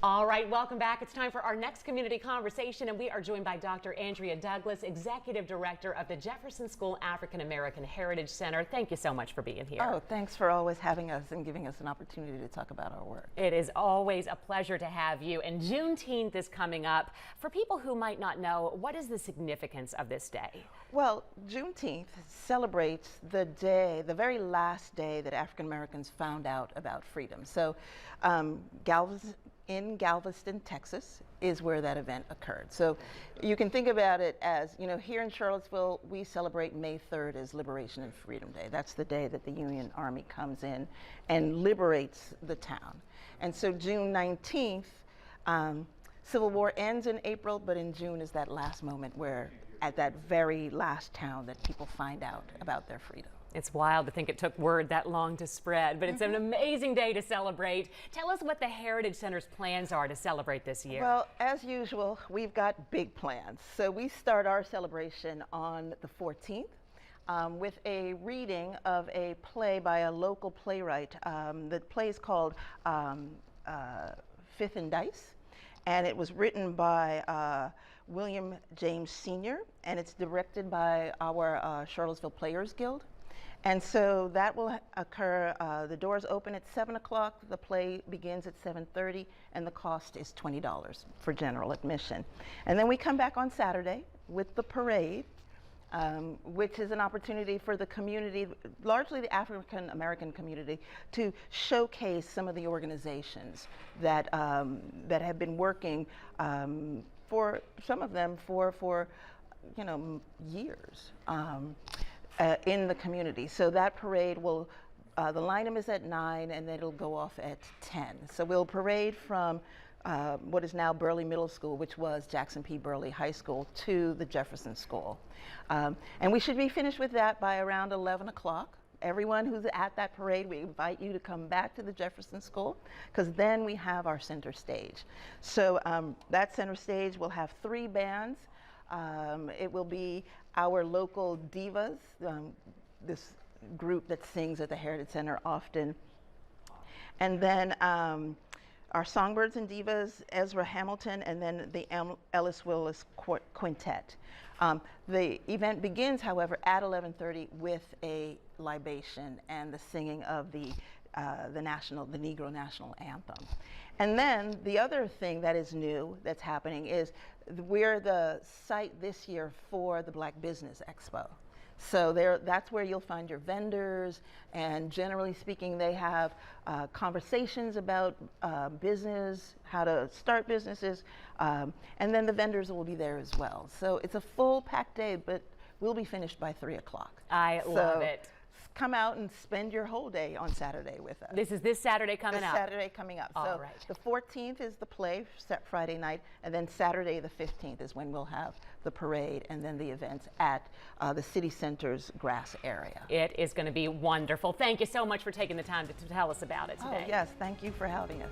All right, welcome back. It's time for our next community conversation, and we are joined by Dr. Andrea Douglas, Executive Director of the Jefferson School African American Heritage Center. Thank you so much for being here. Oh, thanks for always having us and giving us an opportunity to talk about our work. It is always a pleasure to have you. And Juneteenth is coming up. For people who might not know, what is the significance of this day? Well, Juneteenth celebrates the day, the very last day that African Americans found out about freedom. So in Galveston, Texas, is where that event occurred. So you can think about it as, you know, here in Charlottesville, we celebrate May 3rd as Liberation and Freedom Day. That's the day that the Union Army comes in and liberates the town. And so June 19th, Civil War ends in April, but in June is that last moment where, at that very last town, that people find out about their freedom. It's wild to think it took word that long to spread, but it's an amazing day to celebrate. Tell us what the Heritage Center's plans are to celebrate this year. Well, as usual, we've got big plans. So we start our celebration on the 14th with a reading of a play by a local playwright. The play is called Fifth and Dice, and it was written by William James Sr., and it's directed by our Charlottesville Players Guild. And so that will occur, the doors open at 7 o'clock, the play begins at 7:30, and the cost is $20 for general admission. And then we come back on Saturday with the parade, which is an opportunity for the community, largely the African American community, to showcase some of the organizations that, that have been working for some of them for you know, years. In the community. So that parade will, the line-up is at 9 and then it'll go off at 10. So we'll parade from what is now Burley Middle School, which was Jackson P. Burley High School, to the Jefferson School. And we should be finished with that by around 11 o'clock. Everyone who's at that parade, we invite you to come back to the Jefferson School, because then we have our center stage. So that center stage will have 3 bands. It will be our local divas, this group that sings at the Heritage Center often. And then our Songbirds and Divas, Ezra Hamilton, and then the Ellis Willis Quintet. The event begins, however, at 11:30 with a libation and the singing of the Negro National Anthem. And then the other thing that is new that's happening is we're the site this year for the Black Business Expo. So that's where you'll find your vendors, and generally speaking, they have conversations about business, how to start businesses, and then the vendors will be there as well. So it's a full packed day, but we'll be finished by 3 o'clock. I love it. Come out and spend your whole day on Saturday with us. This is this Saturday coming up. This Saturday coming up. All so right. The 14th is the play, Friday night, and then Saturday the 15th is when we'll have the parade and then the events at the city center's grass area. It is going to be wonderful. Thank you so much for taking the time to tell us about it today. Oh, yes, thank you for having us.